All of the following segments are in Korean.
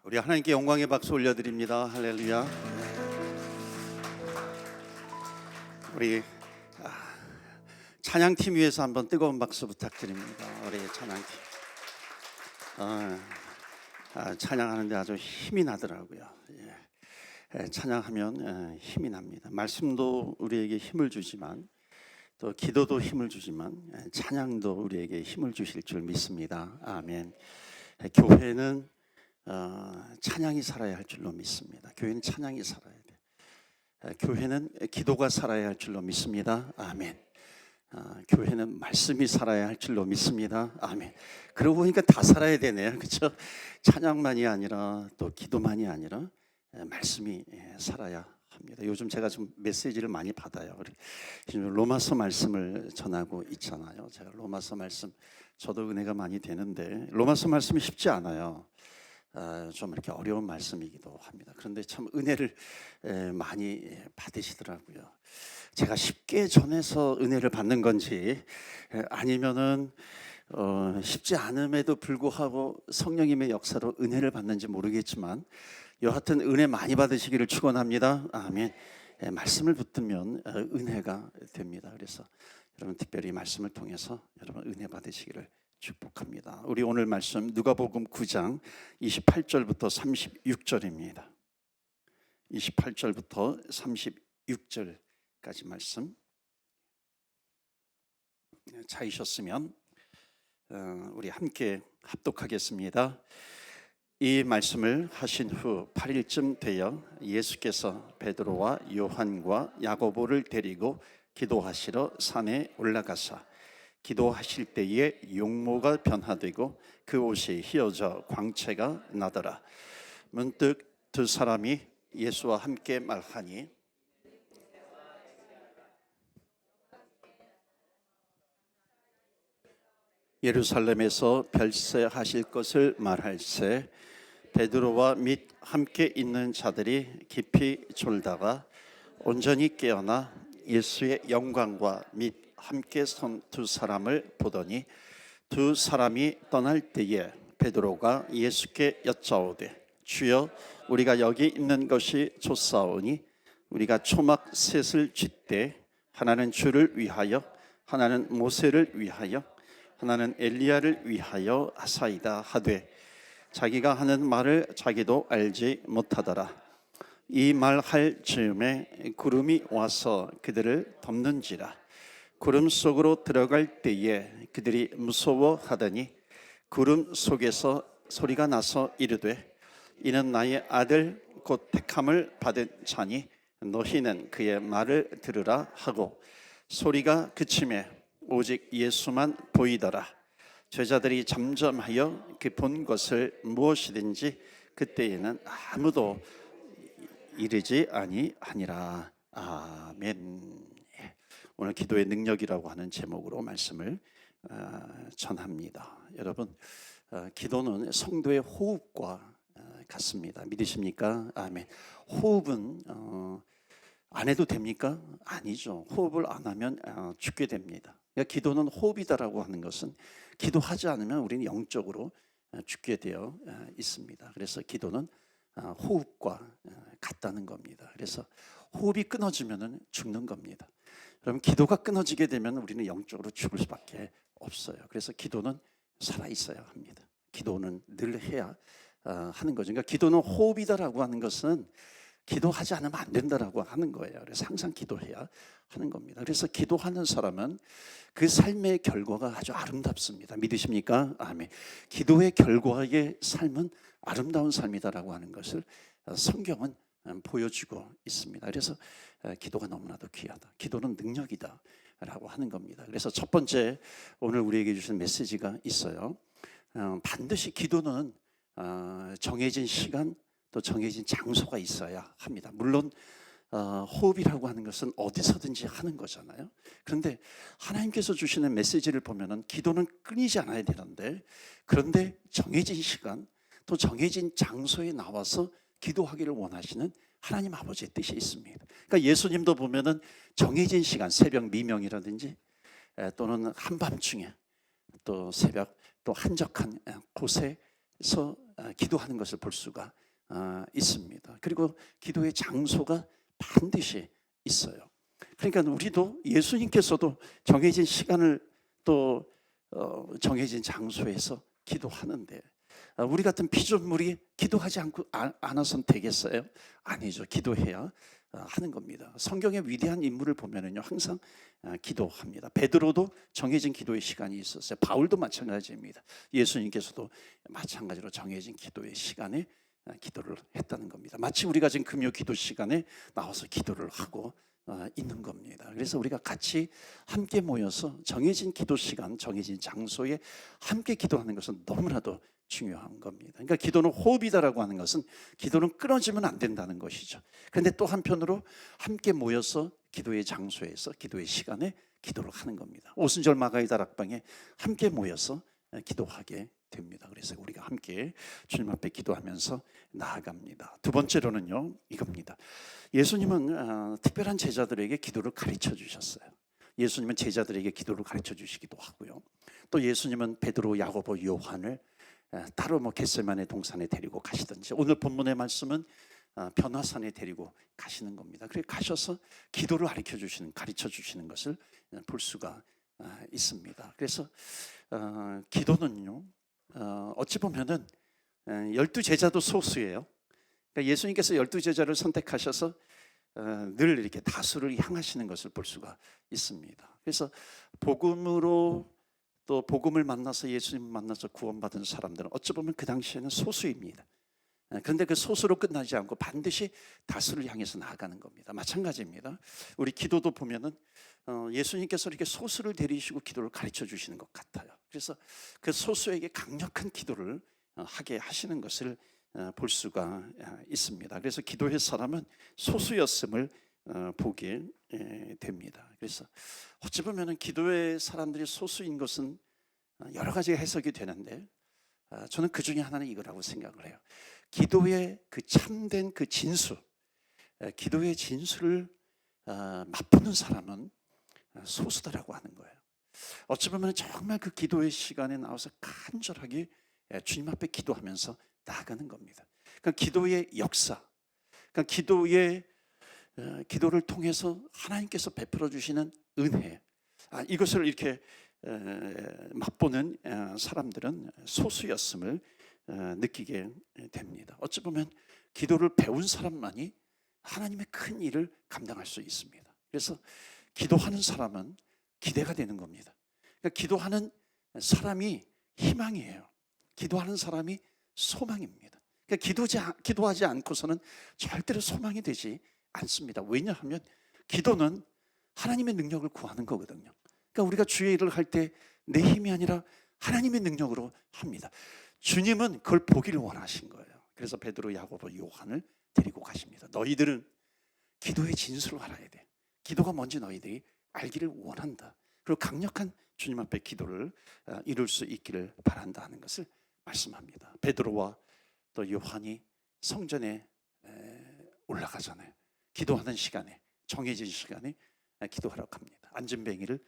우리 하나님께 영광의 박수 올려드립니다. 할렐루야. 우리 찬양팀 위해서 한번 뜨거운 박수 부탁드립니다. 우리 찬양팀. 찬양하는데 아주 힘이 나더라고요. 찬양하면 힘이 납니다. 말씀도 우리에게 힘을 주지만 또 기도도 힘을 주지만 찬양도 우리에게 힘을 주실 줄 믿습니다. 아멘. 교회는 찬양이 살아야 할 줄로 믿습니다. 교회는 찬양이 살아야 돼. 교회는 기도가 살아야 할 줄로 믿습니다. 아멘. 교회는 말씀이 살아야 할 줄로 믿습니다. 아멘. 그러고 보니까 다 살아야 되네요. 그렇죠? 찬양만이 아니라 또 기도만이 아니라 말씀이 살아야 합니다. 요즘 제가 좀 메시지를 많이 받아요. 지금 로마서 말씀을 전하고 있잖아요. 제가 로마서 말씀 저도 은혜가 많이 되는데 로마서 말씀이 쉽지 않아요. 좀 이렇게 어려운 말씀이기도 합니다. 그런데 참 은혜를 많이 받으시더라고요. 제가 쉽게 전해서 은혜를 받는 건지 아니면은 쉽지 않음에도 불구하고 성령님의 역사로 은혜를 받는지 모르겠지만 여하튼 은혜 많이 받으시기를 축원합니다. 아멘. 말씀을 붙들면 은혜가 됩니다. 그래서 여러분 특별히 말씀을 통해서 여러분 은혜 받으시기를 축복합니다. 우리 오늘 말씀 누가복음 9장 28절부터 36절입니다. 28절부터 36절까지 말씀 찾으셨으면 우리 함께 합독하겠습니다. 이 말씀을 하신 후 8일쯤 되어 예수께서 베드로와 요한과 야고보를 데리고 기도하시러 산에 올라가사 기도하실 때에 용모가 변화되고 그 옷이 휘어져 광채가 나더라. 문득 두 사람이 예수와 함께 말하니 예루살렘에서 별세하실 것을 말할세 베드로와 및 함께 있는 자들이 깊이 졸다가 온전히 깨어나 예수의 영광과 및 함께 선 두 사람을 보더니 두 사람이 떠날 때에 베드로가 예수께 여짜오되 주여 우리가 여기 있는 것이 좋사오니 우리가 초막 셋을 쥐되 하나는 주를 위하여 하나는 모세를 위하여 하나는 엘리야를 위하여 하사이다 하되 자기가 하는 말을 자기도 알지 못하더라. 이 말할 즈음에 구름이 와서 그들을 덮는지라. 구름 속으로 들어갈 때에 그들이 무서워하더니 구름 속에서 소리가 나서 이르되 이는 나의 아들 곧 택함을 받은 자니 너희는 그의 말을 들으라 하고 소리가 그침에 오직 예수만 보이더라. 제자들이 잠잠하여 그 본 것을 무엇이든지 그때에는 아무도 이르지 아니하니라. 아멘. 오늘 기도의 능력이라고 하는 제목으로 말씀을 전합니다. 여러분, 기도는 성도의 호흡과 같습니다. 믿으십니까? 아멘. 호흡은 안 해도 됩니까? 아니죠. 호흡을 안 하면 죽게 됩니다. 그러니까 기도는 호흡이다라고 하는 것은 기도하지 않으면 우리는 영적으로 죽게 되어 있습니다. 그래서 기도는 호흡과 같다는 겁니다. 그래서 호흡이 끊어지면 죽는 겁니다. 여러분 기도가 끊어지게 되면 우리는 영적으로 죽을 수밖에 없어요. 그래서 기도는 살아 있어야 합니다. 기도는 늘 해야 하는 거죠. 그러니까 기도는 호흡이다라고 하는 것은 기도하지 않으면 안 된다라고 하는 거예요. 그래서 항상 기도해야 하는 겁니다. 그래서 기도하는 사람은 그 삶의 결과가 아주 아름답습니다. 믿으십니까? 아멘. 기도의 결과의 삶은 아름다운 삶이다라고 하는 것을 성경은 보여주고 있습니다. 그래서 기도가 너무나도 귀하다. 기도는 능력이다라고 하는 겁니다. 그래서 첫 번째 오늘 우리에게 주신 메시지가 있어요. 반드시 기도는 정해진 시간 또 정해진 장소가 있어야 합니다. 물론 호흡이라고 하는 것은 어디서든지 하는 거잖아요. 그런데 하나님께서 주시는 메시지를 보면은 기도는 끊이지 않아야 되는데 그런데 정해진 시간 또 정해진 장소에 나와서 기도하기를 원하시는 하나님 아버지의 뜻이 있습니다. 그러니까 예수님도 보면은 정해진 시간 새벽 미명이라든지 또는 한밤중에 또 새벽 또 한적한 곳에서 기도하는 것을 볼 수가 있습니다. 그리고 기도의 장소가 반드시 있어요. 그러니까 우리도 예수님께서도 정해진 시간을 또 정해진 장소에서 기도하는데 우리 같은 피조물이 기도하지 않아서는 되겠어요? 아니죠. 기도해야 하는 겁니다. 성경의 위대한 인물을 보면은요 항상 기도합니다. 베드로도 정해진 기도의 시간이 있었어요. 바울도 마찬가지입니다. 예수님께서도 마찬가지로 정해진 기도의 시간에 기도를 했다는 겁니다. 마치 우리가 지금 금요 기도 시간에 나와서 기도를 하고 있는 겁니다. 그래서 우리가 같이 함께 모여서 정해진 기도 시간, 정해진 장소에 함께 기도하는 것은 너무나도 중요한 겁니다. 그러니까 기도는 호흡이다라고 하는 것은 기도는 끊어지면 안 된다는 것이죠. 그런데 또 한편으로 함께 모여서 기도의 장소에서 기도의 시간에 기도를 하는 겁니다. 오순절 마가의 다락방에 함께 모여서 기도하게 됩니다. 그래서 우리가 함께 주님 앞에 기도하면서 나아갑니다. 두 번째로는요 이겁니다. 예수님은 특별한 제자들에게 기도를 가르쳐 주셨어요. 예수님은 제자들에게 기도를 가르쳐 주시기도 하고요. 또 예수님은 베드로, 야고보, 요한을 따로 겟세마네 동산에 데리고 가시든지 오늘 본문의 말씀은 변화산에 데리고 가시는 겁니다. 그래 가셔서 기도를 가르쳐 주시는 것을 볼 수가 있습니다. 그래서 기도는요 어찌 보면은 12제자도 소수예요. 그러니까 예수님께서 12제자를 선택하셔서 늘 이렇게 다수를 향하시는 것을 볼 수가 있습니다. 그래서 복음으로 또 복음을 만나서 예수님을 만나서 구원받은 사람들은 어찌 보면 그 당시에는 소수입니다. 그런데 그 소수로 끝나지 않고 반드시 다수를 향해서 나아가는 겁니다. 마찬가지입니다. 우리 기도도 보면은 예수님께서 이렇게 소수를 데리시고 기도를 가르쳐 주시는 것 같아요. 그래서 그 소수에게 강력한 기도를 하게 하시는 것을 볼 수가 있습니다. 그래서 기도의 사람은 소수였음을 보게 됩니다. 그래서 어찌 보면은 기도의 사람들이 소수인 것은 여러 가지 해석이 되는데 저는 그 중에 하나는 이거라고 생각을 해요. 기도의 그 참된 그 진수, 기도의 진수를 맛보는 사람은 소수다라고 하는 거예요. 어찌 보면 정말 그 기도의 시간에 나와서 간절하게 주님 앞에 기도하면서 나아가는 겁니다. 그러니까 기도의 역사, 그러니까 기도를 통해서 하나님께서 베풀어 주시는 은혜, 이것을 이렇게 맛보는 사람들은 소수였음을 느끼게 됩니다. 어찌 보면 기도를 배운 사람만이 하나님의 큰 일을 감당할 수 있습니다. 그래서 기도하는 사람은 기대가 되는 겁니다. 그러니까 기도하는 사람이 희망이에요. 기도하는 사람이 소망입니다. 그러니까 기도하지 않고서는 절대로 소망이 되지 않습니다. 왜냐하면 기도는 하나님의 능력을 구하는 거거든요. 그러니까 우리가 주의 일을 할 때 내 힘이 아니라 하나님의 능력으로 합니다. 주님은 그걸 보기를 원하신 거예요. 그래서 베드로, 야고보, 요한을 데리고 가십니다. 너희들은 기도의 진수를 알아야 돼. 기도가 뭔지 너희들이 알기를 원한다. 그리고 강력한 주님 앞에 기도를 이룰 수 있기를 바란다 하는 것을 말씀합니다. 베드로와 또 요한이 성전에 올라가잖아요. 기도하는 시간에, 정해진 시간에 기도하러 갑니다. 안진뱅이를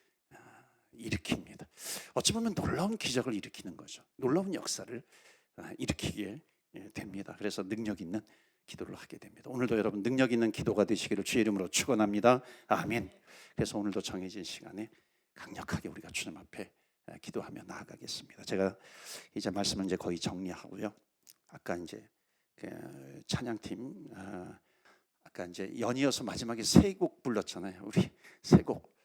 일으킵니다. 어찌 보면 놀라운 기적을 일으키는 거죠. 놀라운 역사를 일으키게 됩니다. 그래서 능력 있는 기도를 하게 됩니다. 오늘도 여러분 능력 있는 기도가 되시기를 주의 이름으로 축원합니다. 아멘. 그래서 오늘도 정해진 시간에 강력하게 우리가 주님 앞에 기도하며 나아가겠습니다. 제가 이제 말씀은 이제 거의 정리하고요. 아까 이제 그 찬양팀 아까 이제 연이어서 마지막에 세 곡 불렀잖아요. 우리 세 곡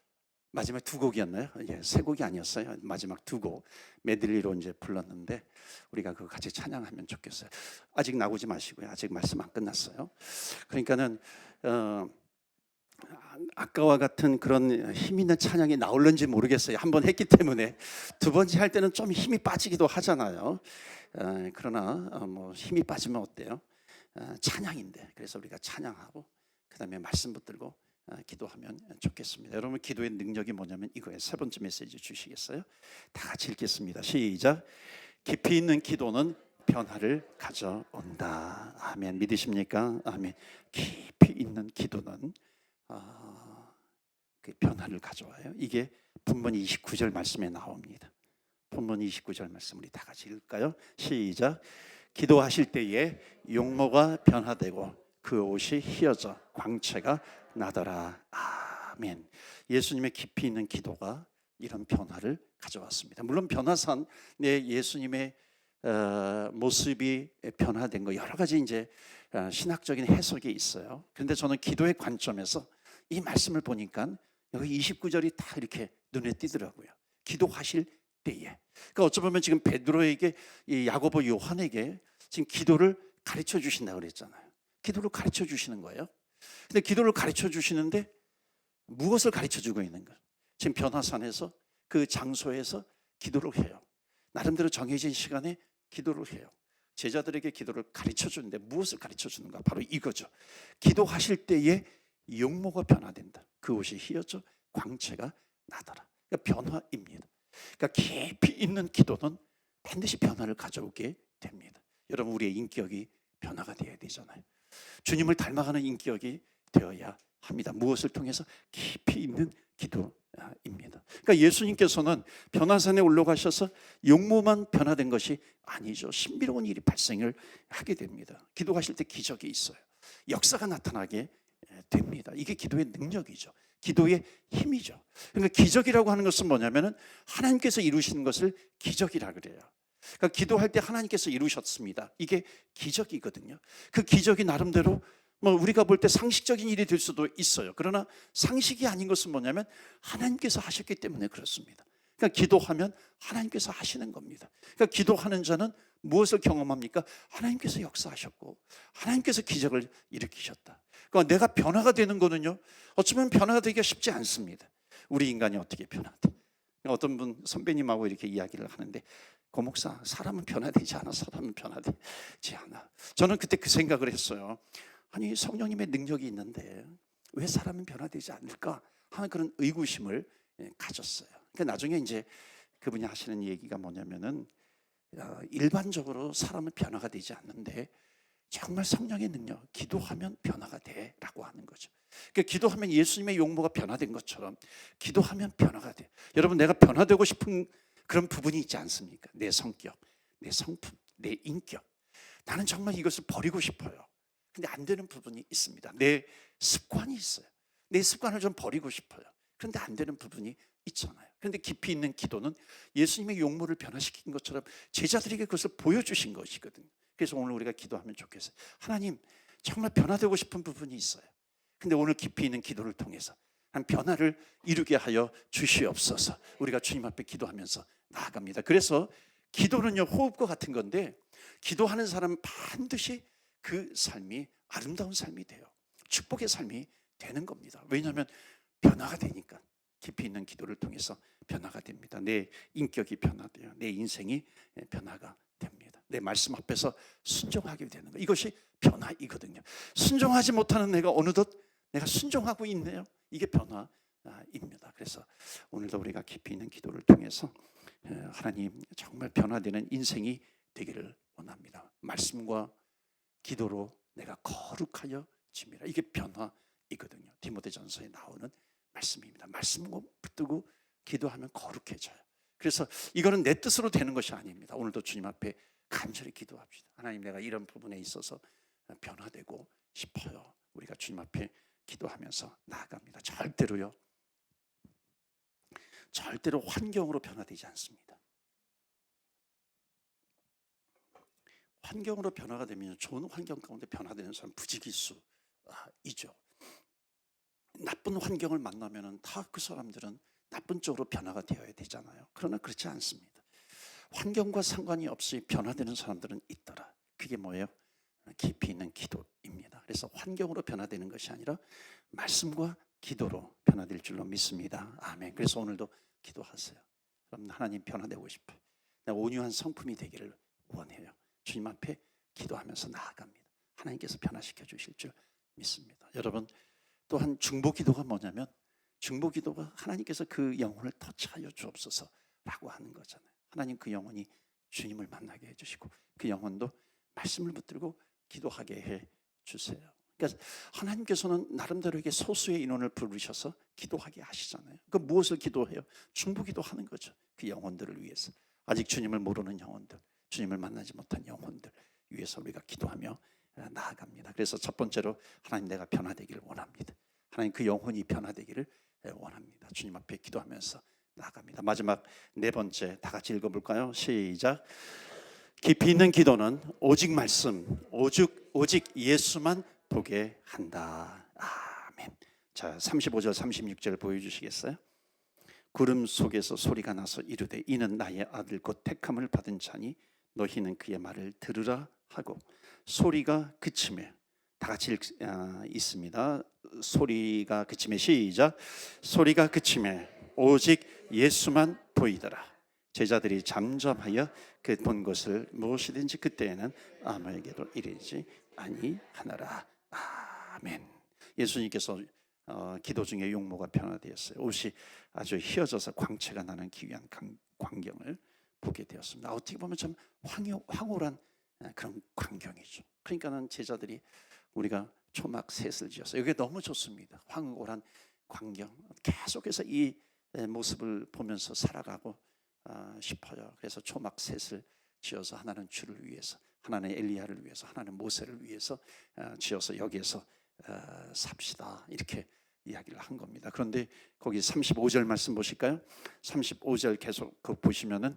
마지막 두 곡이었나요? 예, 세 곡이 아니었어요. 마지막 두 곡 메들리로 이제 불렀는데 우리가 그거 같이 찬양하면 좋겠어요. 아직 나오지 마시고요. 아직 말씀 안 끝났어요. 그러니까는 아까와 같은 그런 힘 있는 찬양이 나올는지 모르겠어요. 한번 했기 때문에 두 번째 할 때는 좀 힘이 빠지기도 하잖아요. 그러나 뭐 힘이 빠지면 어때요? 찬양인데 그래서 우리가 찬양하고 그 다음에 말씀 붙들고 기도하면 좋겠습니다. 여러분 기도의 능력이 뭐냐면 이거예요. 세 번째 메시지 주시겠어요? 다 같이 읽겠습니다. 시작. 깊이 있는 기도는 변화를 가져온다. 아멘. 믿으십니까? 아멘. 깊이 있는 기도는 그 변화를 가져와요. 이게 본문 29절 말씀에 나옵니다. 본문 29절 말씀 우리 다 같이 읽을까요? 시작. 기도하실 때에 용모가 변화되고 그 옷이 휘어져 광채가 나더라. 아멘. 예수님의 깊이 있는 기도가 이런 변화를 가져왔습니다. 물론 변화산 내 예수님의 모습이 변화된 거 여러 가지 이제 신학적인 해석이 있어요. 그런데 저는 기도의 관점에서 이 말씀을 보니까 여기 29절이 다 이렇게 눈에 띄더라고요. 기도하실 때에. 그러니까 어쩌면 지금 베드로에게, 이 야고보, 요한에게 지금 기도를 가르쳐 주신다고 그랬잖아요. 기도를 가르쳐 주시는 거예요. 근데 기도를 가르쳐 주시는데 무엇을 가르쳐 주고 있는 거예요? 지금 변화산에서 그 장소에서 기도를 해요. 나름대로 정해진 시간에 기도를 해요. 제자들에게 기도를 가르쳐 주는데 무엇을 가르쳐 주는가? 바로 이거죠. 기도하실 때에 용모가 변화된다. 그 옷이 휘어져 광채가 나더라. 그러니까 변화입니다. 그러니까 깊이 있는 기도는 반드시 변화를 가져오게 됩니다. 여러분, 우리의 인격이 변화가 되어야 되잖아요. 주님을 닮아가는 인격이 되어야 합니다. 무엇을 통해서? 깊이 있는 기도입니다. 그러니까 예수님께서는 변화산에 올라가셔서 용모만 변화된 것이 아니죠. 신비로운 일이 발생을 하게 됩니다. 기도하실 때 기적이 있어요. 역사가 나타나게 됩니다. 이게 기도의 능력이죠. 기도의 힘이죠. 그러니까 기적이라고 하는 것은 뭐냐면은 하나님께서 이루시는 것을 기적이라 그래요. 그러니까 기도할 때 하나님께서 이루셨습니다. 이게 기적이거든요. 그 기적이 나름대로 뭐 우리가 볼 때 상식적인 일이 될 수도 있어요. 그러나 상식이 아닌 것은 뭐냐면 하나님께서 하셨기 때문에 그렇습니다. 그러니까 기도하면 하나님께서 하시는 겁니다. 그러니까 기도하는 자는 무엇을 경험합니까? 하나님께서 역사하셨고 하나님께서 기적을 일으키셨다. 그러니까 내가 변화가 되는 거는요, 어쩌면 변화가 되기가 쉽지 않습니다. 우리 인간이 어떻게 변화돼? 어떤 분 선배님하고 이렇게 이야기를 하는데, 고 목사, 사람은 변화되지 않아. 사람은 변화되지 않아. 저는 그때 그 생각을 했어요. 아니, 성령님의 능력이 있는데 왜 사람은 변화되지 않을까 하는 그런 의구심을 가졌어요. 그러니까 나중에 이제 그분이 하시는 얘기가 뭐냐면은 일반적으로 사람은 변화가 되지 않는데 정말 성령의 능력, 기도하면 변화가 돼라고 하는 거죠. 그러니까 기도하면 예수님의 용모가 변화된 것처럼 기도하면 변화가 돼. 여러분, 내가 변화되고 싶은 그런 부분이 있지 않습니까? 내 성격, 내 성품, 내 인격. 나는 정말 이것을 버리고 싶어요. 근데 안 되는 부분이 있습니다. 내 습관이 있어요. 내 습관을 좀 버리고 싶어요. 그런데 안 되는 부분이 있잖아요. 그런데 깊이 있는 기도는 예수님의 용모를 변화시킨 것처럼 제자들에게 그것을 보여주신 것이거든요. 그래서 오늘 우리가 기도하면 좋겠어요. 하나님, 정말 변화되고 싶은 부분이 있어요. 근데 오늘 깊이 있는 기도를 통해서 한 변화를 이루게 하여 주시옵소서. 우리가 주님 앞에 기도하면서 나아갑니다. 그래서 기도는요, 호흡과 같은 건데 기도하는 사람은 반드시 그 삶이 아름다운 삶이 돼요. 축복의 삶이 되는 겁니다. 왜냐하면 변화가 되니까. 깊이 있는 기도를 통해서 변화가 됩니다. 내 인격이 변화돼요. 내 인생이 변화가 됩니다. 내 말씀 앞에서 순종하게 되는 거, 이것이 변화이거든요. 순종하지 못하는 내가 어느덧 내가 순종하고 있네요. 이게 변화입니다. 그래서 오늘도 우리가 깊이 있는 기도를 통해서 하나님, 정말 변화되는 인생이 되기를 원합니다. 말씀과 기도로 내가 거룩하여 짐이라. 이게 변화이거든요. 디모데전서에 나오는 말씀입니다. 말씀을 붙들고 기도하면 거룩해져요. 그래서 이거는 내 뜻으로 되는 것이 아닙니다. 오늘도 주님 앞에 간절히 기도합시다. 하나님, 내가 이런 부분에 있어서 변화되고 싶어요. 우리가 주님 앞에 기도하면서 나아갑니다. 절대로 환경으로 변화되지 않습니다. 환경으로 변화가 되면, 좋은 환경 가운데 변화되는 사람 부지기수이죠. 나쁜 환경을 만나면 다 그 사람들은 나쁜 쪽으로 변화가 되어야 되잖아요. 그러나 그렇지 않습니다. 환경과 상관이 없이 변화되는 사람들은 있더라. 그게 뭐예요? 깊이 있는 기도입니다. 그래서 환경으로 변화되는 것이 아니라 말씀과 기도로 변화될 줄로 믿습니다. 아멘. 그래서 오늘도 기도하세요. 그럼 하나님, 변화되고 싶어요. 내가 온유한 성품이 되기를 원해요. 주님 앞에 기도하면서 나아갑니다. 하나님께서 변화시켜 주실 줄 믿습니다. 여러분, 또한 중보기도가 뭐냐면, 중보기도가 하나님께서 그 영혼을 터치하여 주옵소서라고 하는 거잖아요. 하나님, 그 영혼이 주님을 만나게 해주시고 그 영혼도 말씀을 붙들고 기도하게 해주세요. 그러니까 하나님께서는 나름대로에게 소수의 인원을 부르셔서 기도하게 하시잖아요. 그 무엇을 기도해요? 중보기도 하는 거죠. 그 영혼들을 위해서, 아직 주님을 모르는 영혼들, 주님을 만나지 못한 영혼들, 위해서 우리가 기도하며 나아갑니다. 그래서 첫 번째로 하나님 내가 변화되기를 원합니다. 하나님 그 영혼이 변화되기를 원합니다. 주님 앞에 기도하면서 나아갑니다. 마지막 네 번째 다 같이 읽어볼까요? 시작. 깊이 있는 기도는 오직 말씀, 오직 예수만 보게 한다. 아멘. 자, 35절 36절 보여주시겠어요? 구름 속에서 소리가 나서 이르되 이는 나의 아들 곧 택함을 받은 자니 너희는 그의 말을 들으라 하고 소리가 그치매 다 같이 있습니다. 소리가 그치매 시작. 소리가 그치매 오직 예수만 보이더라. 제자들이 잠잠하여 그 본 것을 무엇이든지 그때에는 아무에게도 이르지 아니하노라. 아멘. 예수님께서 기도 중에 용모가 변화되었어요. 옷이 아주 휘어져서 광채가 나는 기이한 광경을 보게 되었습니다. 어떻게 보면 참 황홀한 그런 광경이죠. 그러니까는 제자들이 우리가 초막 셋을 지었어요. 이게 너무 좋습니다. 황홀한 광경. 계속해서 이 모습을 보면서 살아가고 싶어요. 그래서 초막 셋을 지어서 하나는 주를 위해서, 하나는 엘리야를 위해서, 하나는 모세를 위해서 지어서 여기에서 삽시다 이렇게 이야기를 한 겁니다. 그런데 거기 35절 말씀 보실까요? 35절 계속 보시면은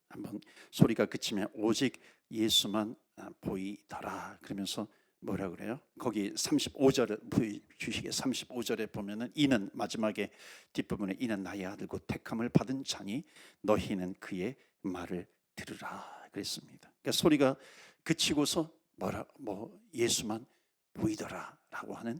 한번 소리가 그치면 오직 예수만 보이더라 그러면서 뭐라 그래요? 거기 35절을 보여주시게 35절에 보면은 이는 마지막에 뒷부분에 이는 나의 아들 곧 택함을 받은 자니 너희는 그의 말을 들으라 그랬습니다. 그러니까 소리가 그치고서 예수만 보이더라라고 하는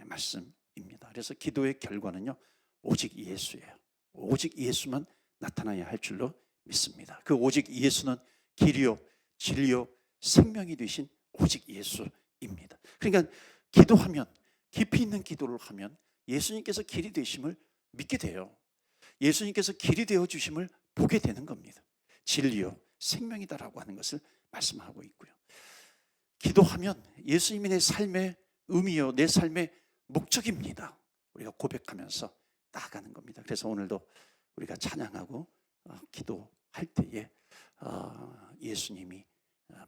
말씀입니다. 그래서 기도의 결과는요 오직 예수예요. 오직 예수만 나타나야 할 줄로 믿습니다. 그 오직 예수는 길이요 진리요 생명이 되신 오직 예수입니다. 그러니까 기도하면 깊이 있는 기도를 하면 예수님께서 길이 되심을 믿게 돼요. 예수님께서 길이 되어 주심을 보게 되는 겁니다. 진리요 생명이다라고 하는 것을 말씀하고 있고요. 기도하면 예수님이 내 삶의 의미요 내 삶의 목적입니다. 우리가 고백하면서 나아가는 겁니다. 그래서 오늘도 우리가 찬양하고 기도할 때에 예수님이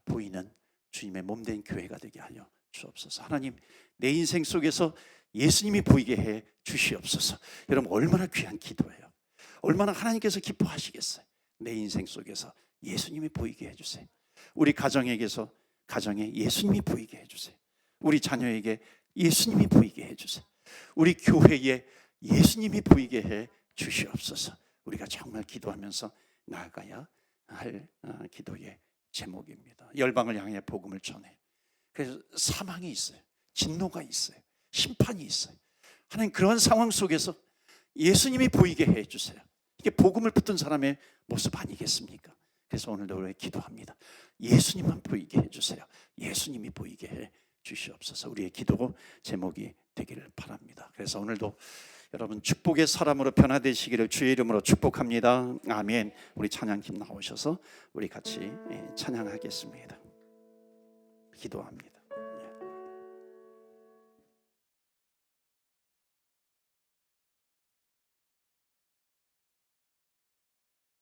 보이는 주님의 몸된 교회가 되게 하여 주옵소서. 하나님 내 인생 속에서 예수님이 보이게 해 주시옵소서. 여러분 얼마나 귀한 기도예요. 얼마나 하나님께서 기뻐하시겠어요. 내 인생 속에서 예수님이 보이게 해주세요. 우리 가정에게서 가정에 예수님이 보이게 해주세요. 우리 자녀에게 예수님이 보이게 해주세요. 우리 교회에 예수님이 보이게 해 주시옵소서. 우리가 정말 기도하면서 나아가야 할 기도의 제목입니다. 열방을 향해 복음을 전해. 그래서 사망이 있어요. 진노가 있어요. 심판이 있어요. 하나님 그런 상황 속에서 예수님이 보이게 해주세요. 이게 복음을 붙든 사람의 모습 아니겠습니까? 그래서 오늘도 우리 기도합니다. 예수님만 보이게 해주세요. 예수님이 보이게 해 주시옵소서. 우리의 기도 제목이 되기를 바랍니다. 그래서 오늘도 여러분 축복의 사람으로 변화되시기를 주의 이름으로 축복합니다. 아멘. 우리 찬양팀 나오셔서 우리 같이 찬양하겠습니다. 기도합니다.